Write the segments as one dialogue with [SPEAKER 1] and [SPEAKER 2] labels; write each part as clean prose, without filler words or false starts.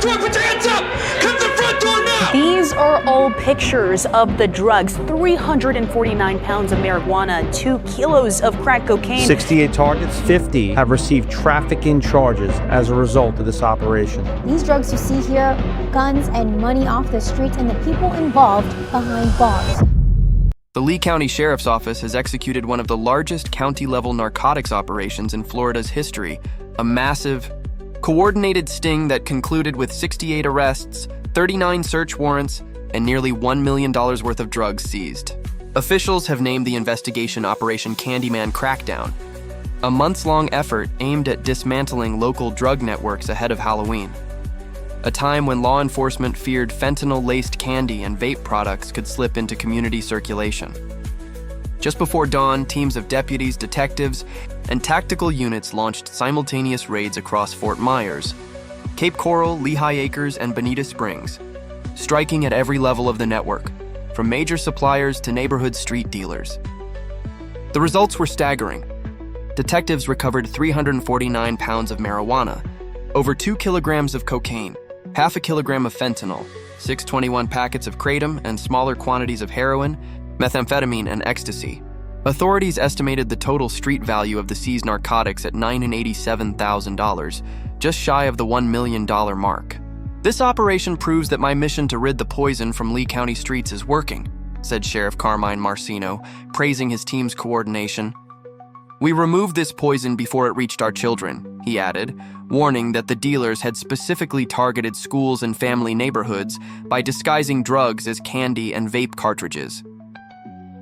[SPEAKER 1] door! Put your hands up! Come to the front door now!
[SPEAKER 2] These are all pictures of the drugs. 349 pounds of marijuana, 2 kilos of crack cocaine.
[SPEAKER 3] 68 targets, 50 have received trafficking charges as a result of this operation.
[SPEAKER 4] These drugs you see here, guns and money off the streets, and the people involved behind bars.
[SPEAKER 5] The Lee County Sheriff's Office has executed one of the largest county-level narcotics operations in Florida's history, a massive, coordinated sting that concluded with 68 arrests, 39 search warrants, and nearly $1 million worth of drugs seized. Officials have named the investigation Operation Candyman Crackdown, a months-long effort aimed at dismantling local drug networks ahead of Halloween, a time when law enforcement feared fentanyl-laced candy and vape products could slip into community circulation. Just before dawn, teams of deputies, detectives, and tactical units launched simultaneous raids across Fort Myers, Cape Coral, Lehigh Acres, and Bonita Springs, striking at every level of the network, from major suppliers to neighborhood street dealers. The results were staggering. Detectives recovered 349 pounds of marijuana, over 2 kilograms of cocaine, half a kilogram of fentanyl, 621 packets of kratom, and smaller quantities of heroin, methamphetamine, and ecstasy. Authorities estimated the total street value of the seized narcotics at $987,000, just shy of the $1 million mark. This operation proves that my mission to rid the poison from Lee County streets is working, said Sheriff Carmine Marceno, praising his team's coordination. We removed this poison before it reached our children, he added, warning that the dealers had specifically targeted schools and family neighborhoods by disguising drugs as candy and vape cartridges.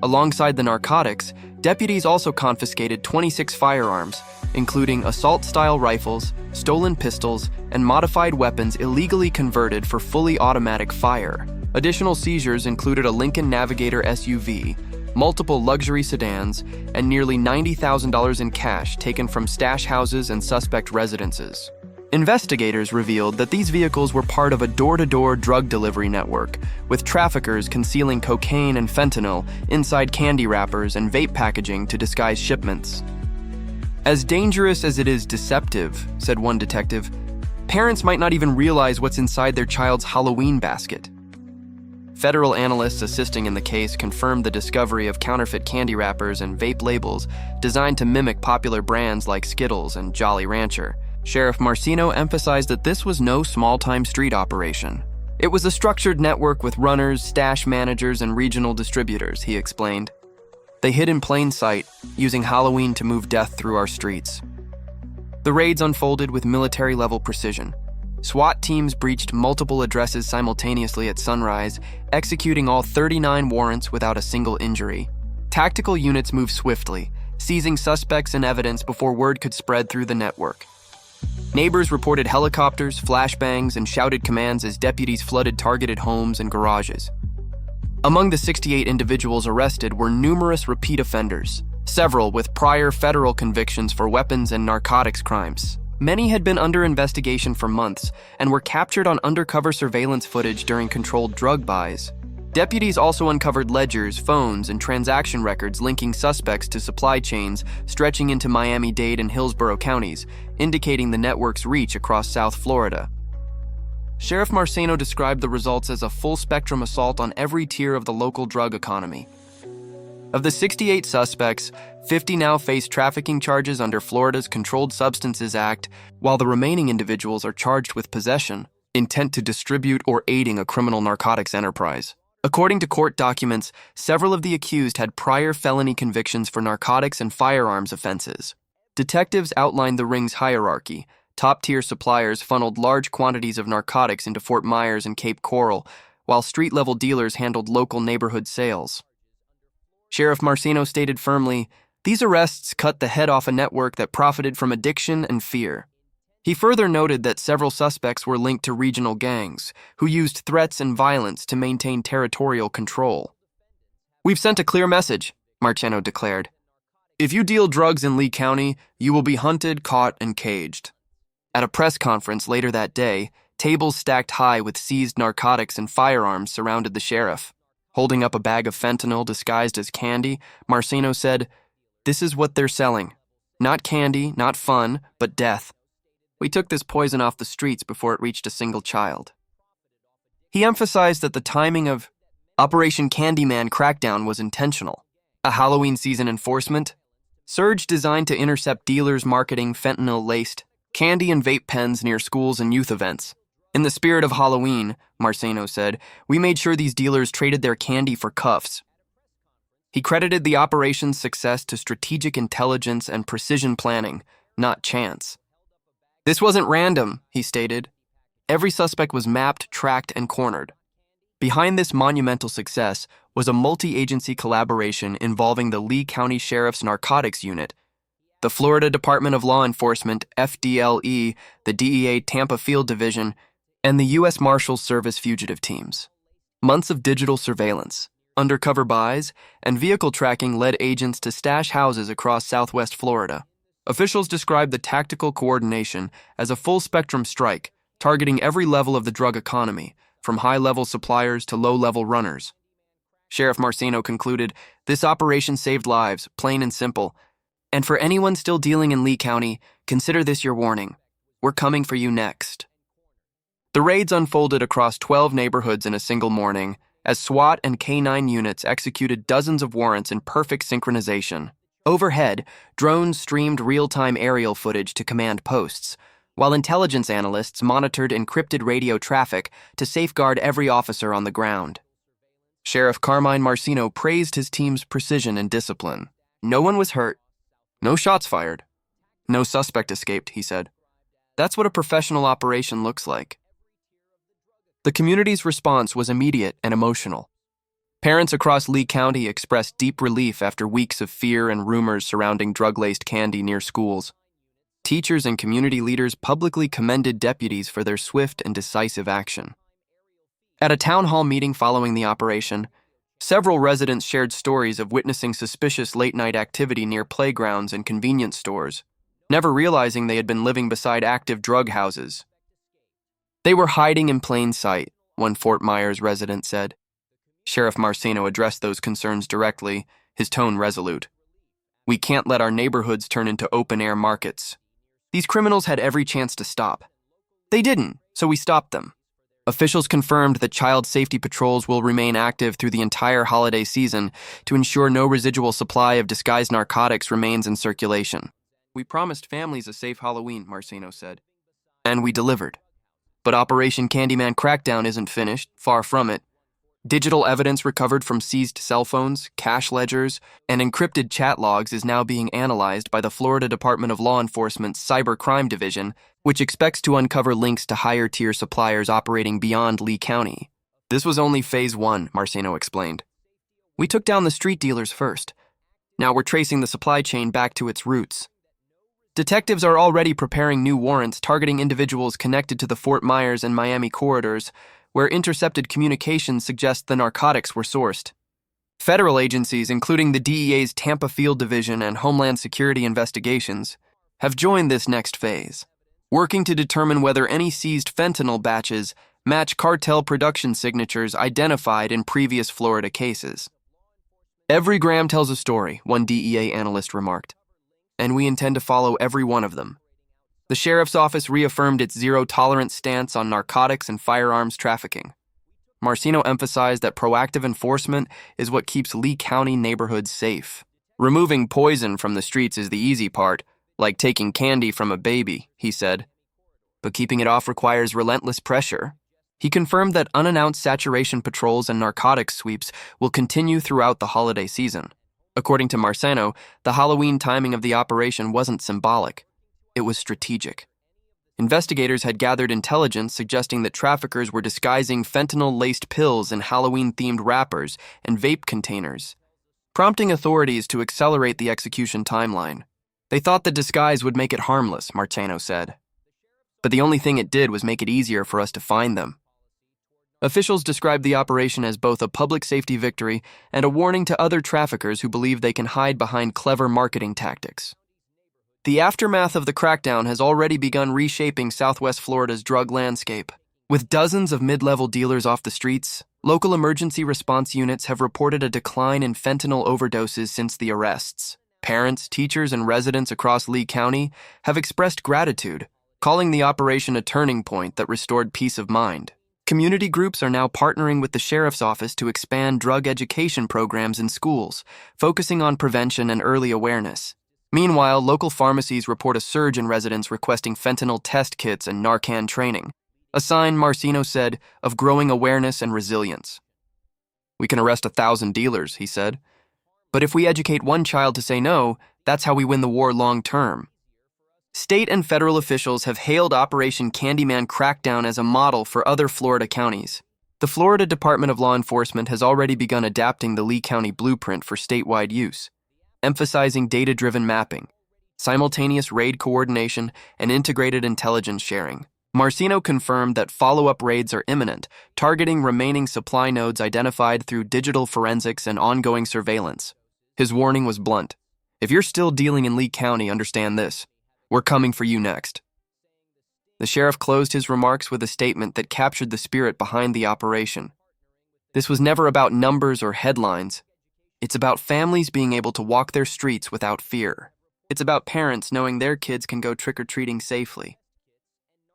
[SPEAKER 5] Alongside the narcotics, deputies also confiscated 26 firearms, including assault-style rifles, stolen pistols, and modified weapons illegally converted for fully automatic fire. Additional seizures included a Lincoln Navigator SUV, multiple luxury sedans, and nearly $90,000 in cash taken from stash houses and suspect residences. Investigators revealed that these vehicles were part of a door-to-door drug delivery network, with traffickers concealing cocaine and fentanyl inside candy wrappers and vape packaging to disguise shipments. As dangerous as it is deceptive, said one detective, parents might not even realize what's inside their child's Halloween basket. Federal analysts assisting in the case confirmed the discovery of counterfeit candy wrappers and vape labels designed to mimic popular brands like Skittles and Jolly Rancher. Sheriff Marceno emphasized that this was no small-time street operation. It was a structured network with runners, stash managers, and regional distributors, he explained. They hid in plain sight, using Halloween to move death through our streets. The raids unfolded with military-level precision. SWAT teams breached multiple addresses simultaneously at sunrise, executing all 39 warrants without a single injury. Tactical units moved swiftly, seizing suspects and evidence before word could spread through the network. Neighbors reported helicopters, flashbangs, and shouted commands as deputies flooded targeted homes and garages. Among the 68 individuals arrested were numerous repeat offenders, several with prior federal convictions for weapons and narcotics crimes. Many had been under investigation for months and were captured on undercover surveillance footage during controlled drug buys. Deputies also uncovered ledgers, phones, and transaction records linking suspects to supply chains stretching into Miami-Dade and Hillsborough counties, indicating the network's reach across South Florida. Sheriff Marceno described the results as a full-spectrum assault on every tier of the local drug economy. Of the 68 suspects, 50 now face trafficking charges under Florida's Controlled Substances Act, while the remaining individuals are charged with possession, intent to distribute, or aiding a criminal narcotics enterprise. According to court documents, several of the accused had prior felony convictions for narcotics and firearms offenses. Detectives outlined the ring's hierarchy. Top-tier suppliers funneled large quantities of narcotics into Fort Myers and Cape Coral, while street-level dealers handled local neighborhood sales. Sheriff Marceno stated firmly, "These arrests cut the head off a network that profited from addiction and fear." He further noted that several suspects were linked to regional gangs, who used threats and violence to maintain territorial control. "We've sent a clear message," Marceno declared. "If you deal drugs in Lee County, you will be hunted, caught, and caged." At a press conference later that day, tables stacked high with seized narcotics and firearms surrounded the sheriff. Holding up a bag of fentanyl disguised as candy, Marceno said, "This is what they're selling. Not candy, not fun, but death." We took this poison off the streets before it reached a single child. He emphasized that the timing of Operation Candyman Crackdown was intentional, a Halloween season enforcement surge designed to intercept dealers marketing fentanyl-laced candy and vape pens near schools and youth events. In the spirit of Halloween, Marceno said, we made sure these dealers traded their candy for cuffs. He credited the operation's success to strategic intelligence and precision planning, not chance. This wasn't random, he stated. Every suspect was mapped, tracked, and cornered. Behind this monumental success was a multi-agency collaboration involving the Lee County Sheriff's Narcotics Unit, the Florida Department of Law Enforcement, FDLE, the DEA Tampa Field Division, and the U.S. Marshals Service fugitive teams. Months of digital surveillance, undercover buys, and vehicle tracking led agents to stash houses across southwest Florida. Officials described the tactical coordination as a full-spectrum strike, targeting every level of the drug economy, from high-level suppliers to low-level runners. Sheriff Marceno concluded, this operation saved lives, plain and simple. And for anyone still dealing in Lee County, consider this your warning. We're coming for you next. The raids unfolded across 12 neighborhoods in a single morning, as SWAT and K-9 units executed dozens of warrants in perfect synchronization. Overhead, drones streamed real-time aerial footage to command posts, while intelligence analysts monitored encrypted radio traffic to safeguard every officer on the ground. Sheriff Carmine Marceno praised his team's precision and discipline. No one was hurt. No shots fired. No suspect escaped, he said. That's what a professional operation looks like. The community's response was immediate and emotional. Parents across Lee County expressed deep relief after weeks of fear and rumors surrounding drug-laced candy near schools. Teachers and community leaders publicly commended deputies for their swift and decisive action. At a town hall meeting following the operation, several residents shared stories of witnessing suspicious late-night activity near playgrounds and convenience stores, never realizing they had been living beside active drug houses. They were hiding in plain sight, one Fort Myers resident said. Sheriff Marceno addressed those concerns directly, his tone resolute. We can't let our neighborhoods turn into open-air markets. These criminals had every chance to stop. They didn't, so we stopped them. Officials confirmed that child safety patrols will remain active through the entire holiday season to ensure no residual supply of disguised narcotics remains in circulation. We promised families a safe Halloween, Marceno said. And we delivered. But Operation Candyman Crackdown isn't finished, far from it. Digital evidence recovered from seized cell phones, cash ledgers, and encrypted chat logs is now being analyzed by the Florida Department of Law Enforcement's Cybercrime Division, which expects to uncover links to higher-tier suppliers operating beyond Lee County. This was only phase 1, Marceno explained. We took down the street dealers first. Now we're tracing the supply chain back to its roots. Detectives are already preparing new warrants targeting individuals connected to the Fort Myers and Miami corridors, where intercepted communications suggest the narcotics were sourced. Federal agencies, including the DEA's Tampa Field Division and Homeland Security Investigations, have joined this next phase, working to determine whether any seized fentanyl batches match cartel production signatures identified in previous Florida cases. Every gram tells a story, one DEA analyst remarked, and we intend to follow every one of them. The sheriff's office reaffirmed its zero-tolerance stance on narcotics and firearms trafficking. Marceno emphasized that proactive enforcement is what keeps Lee County neighborhoods safe. Removing poison from the streets is the easy part, like taking candy from a baby, he said. But keeping it off requires relentless pressure. He confirmed that unannounced saturation patrols and narcotics sweeps will continue throughout the holiday season. According to Marceno, the Halloween timing of the operation wasn't symbolic. It was strategic. Investigators had gathered intelligence suggesting that traffickers were disguising fentanyl-laced pills in Halloween-themed wrappers and vape containers, prompting authorities to accelerate the execution timeline. They thought the disguise would make it harmless, Marceno said. But the only thing it did was make it easier for us to find them. Officials described the operation as both a public safety victory and a warning to other traffickers who believe they can hide behind clever marketing tactics. The aftermath of the crackdown has already begun reshaping Southwest Florida's drug landscape. With dozens of mid-level dealers off the streets, local emergency response units have reported a decline in fentanyl overdoses since the arrests. Parents, teachers, and residents across Lee County have expressed gratitude, calling the operation a turning point that restored peace of mind. Community groups are now partnering with the Sheriff's Office to expand drug education programs in schools, focusing on prevention and early awareness. Meanwhile, local pharmacies report a surge in residents requesting fentanyl test kits and Narcan training, a sign, Marceno said, of growing awareness and resilience. "We can arrest 1,000 dealers," he said. "But if we educate one child to say no, that's how we win the war long term." State and federal officials have hailed Operation Candyman Crackdown as a model for other Florida counties. The Florida Department of Law Enforcement has already begun adapting the Lee County blueprint for statewide use, emphasizing data-driven mapping, simultaneous raid coordination, and integrated intelligence sharing. Marceno confirmed that follow-up raids are imminent, targeting remaining supply nodes identified through digital forensics and ongoing surveillance. His warning was blunt. If you're still dealing in Lee County, understand this. We're coming for you next. The sheriff closed his remarks with a statement that captured the spirit behind the operation. This was never about numbers or headlines. It's about families being able to walk their streets without fear. It's about parents knowing their kids can go trick-or-treating safely.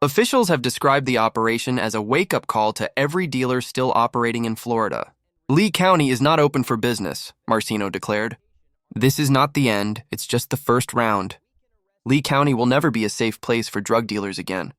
[SPEAKER 5] Officials have described the operation as a wake-up call to every dealer still operating in Florida. Lee County is not open for business, Marceno declared. This is not the end, it's just the first round. Lee County will never be a safe place for drug dealers again.